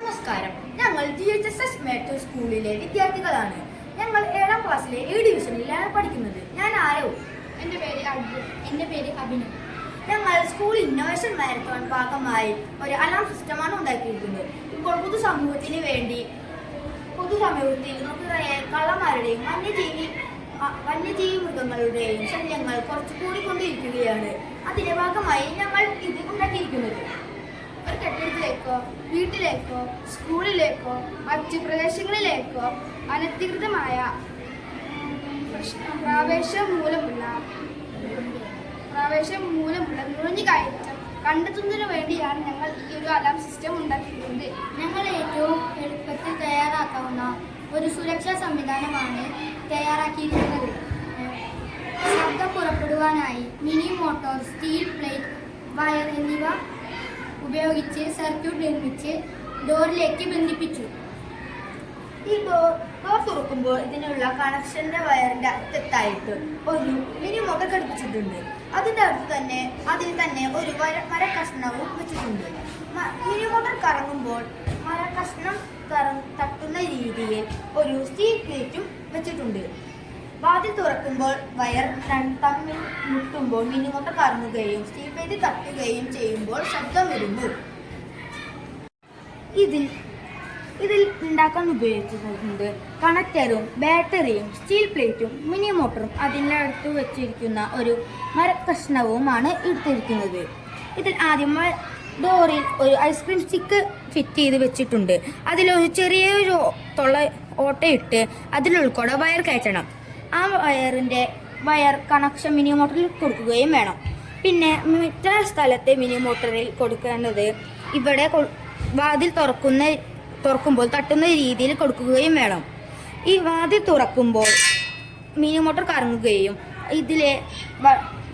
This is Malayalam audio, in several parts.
നമസ്കാരം. ഞങ്ങൾ GHSS മേത്തൂർ സ്കൂളിലെ വിദ്യാർത്ഥികളാണ്. ഞങ്ങൾ 7ാം ക്ലാസ്സിലെ A ഡിവിഷനിലാണ് പഠിക്കുന്നത്. ഞാൻ ആരോ. എൻ്റെ പേര് അബ്ദുൽ. എൻ്റെ പേര് അഭിനവ്. ഞങ്ങൾ സ്കൂൾ ഇന്നോവേഷൻ മാരത്തോൺ ഭാഗമായി ഒരു അലാം സിസ്റ്റമാണ് ഉണ്ടാക്കിയിരിക്കുന്നത്. ഇപ്പോൾ പൊതുസമൂഹത്തിൽ നമുക്കറിയാം കള്ളന്മാരുടെയും വന്യജീവി മൃഗങ്ങളുടെയും ശല്യങ്ങൾ കുറച്ചു കൂടിക്കൊണ്ടിരിക്കുകയാണ്. അതിന്റെ ഭാഗമായി ഞങ്ങൾ ഇത് ഉണ്ടാക്കിയിരിക്കുന്നത്. ഒരു കെട്ടിടത്തിലേക്കോ വീട്ടിലേക്കോ സ്കൂളിലേക്കോ മറ്റു പ്രദേശങ്ങളിലേക്കോ അനധികൃതമായ പ്രാവേശം മൂലമുള്ള നുഴഞ്ഞുകയറ്റം കണ്ടെത്തുന്നതിനു വേണ്ടിയാണ് ഞങ്ങൾ ഈ ഒരു അലാം സിസ്റ്റം ഉണ്ടാക്കിയിരിക്കുന്നത്. ഞങ്ങൾ ഏറ്റവും എളുപ്പത്തിൽ തയ്യാറാക്കാവുന്ന ഒരു സുരക്ഷാ സംവിധാനമാണ് തയ്യാറാക്കിയിരിക്കുന്നത്. ശബ്ദം പുറപ്പെടുവാനായി mini motor, steel plate, wire എന്നിവ ഉപയോഗിച്ച് സർക്യൂട്ട് നിർമ്മിച്ച് ഡോറിലേക്ക് ബന്ധിപ്പിച്ചു. ഈ ഡോർ തുറക്കുമ്പോൾ ഇതിനുള്ള കണക്ഷന്റെ വയറിന്റെ അറ്റത്തായിട്ട് ഒരു മിനി മോട്ടർ ഘടിപ്പിച്ചിട്ടുണ്ട്. അതിൽ തന്നെ ഒരു മരക്കഷ്ണവും വെച്ചിട്ടുണ്ട്. മിനി മോട്ടർ കറങ്ങുമ്പോൾ മരക്കഷ്ണം തട്ടുന്ന രീതിയിൽ ഒരു സ്റ്റീൽ പ്ലേറ്റും വെച്ചിട്ടുണ്ട്. വാതിൽ തുറക്കുമ്പോൾ വയർ തമ്മിൽ മുട്ടുമ്പോൾ മിനി മോട്ടർ കറങ്ങുകയും സ്റ്റീൽ പ്ലേറ്റ് തട്ടുകയും ചെയ്യുമ്പോൾ ശബ്ദം വരുന്നു. ഇതിൽ ഉണ്ടാക്കാൻ ഉപയോഗിച്ചിട്ടുണ്ട് കണക്ടറും ബാറ്ററിയും സ്റ്റീൽ പ്ലേറ്റും മിനി മോട്ടറും അതിനടുത്ത് വെച്ചിരിക്കുന്ന ഒരു മരക്കഷ്ണവുമാണ് എടുത്തിരിക്കുന്നത്. ഇതിൽ ആദ്യം ഡോറിൽ ഒരു ഐസ്ക്രീം സ്റ്റിക്ക് ഫിറ്റ് ചെയ്ത് വെച്ചിട്ടുണ്ട്. അതിലൊരു ചെറിയൊരു ഓട്ടയിട്ട് അതിലുൾക്കൂടെ വയർ കയറ്റണം. ആ വയർ കണക്ഷൻ മിനി മോട്ടറിൽ കൊടുക്കുകയും വേണം. പിന്നെ മറ്റേ സ്ഥലത്തെ മിനി മോട്ടറിൽ കൊടുക്കേണ്ടത് ഇവിടെ വാതിൽ തുറക്കുമ്പോൾ തട്ടുന്ന രീതിയിൽ കൊടുക്കുകയും വേണം. ഈ വാതിൽ തുറക്കുമ്പോൾ മിനി മോട്ടർ കറങ്ങുകയും ഇതിലെ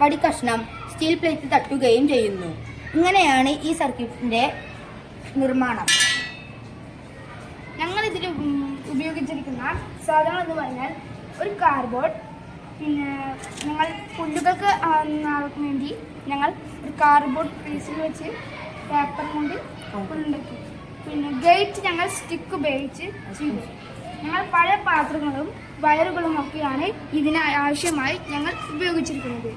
വടിക്കഷ്ണം സ്റ്റീൽ പ്ലേറ്റ് തട്ടുകയും ചെയ്യുന്നു. ഇങ്ങനെയാണ് ഈ സർക്യൂട്ടിൻ്റെ നിർമ്മാണം. ഞങ്ങൾ ഇതിൽ ഉപയോഗിച്ചിരിക്കുന്ന സാധനങ്ങൾ എന്ന് പറഞ്ഞാൽ ഒരു കാർഡ്ബോർഡ്, പിന്നെ ഞങ്ങൾ പുല്ലുകൾക്ക് വേണ്ടി ഞങ്ങൾ ഒരു കാർഡ്ബോർഡ് പീസിൽ വെച്ച് പേപ്പർ കൊണ്ട് പുല്ലുണ്ടാക്കി. പിന്നെ ഗേറ്റ് ഞങ്ങൾ സ്റ്റിക്ക് ഉപയോഗിച്ച് ചെയ്തു. ഞങ്ങൾ പഴയ പാത്രങ്ങളും വയറുകളും ഒക്കെയാണ് ഇതിന് ആവശ്യമായി ഞങ്ങൾ ഉപയോഗിച്ചിരിക്കുന്നത്.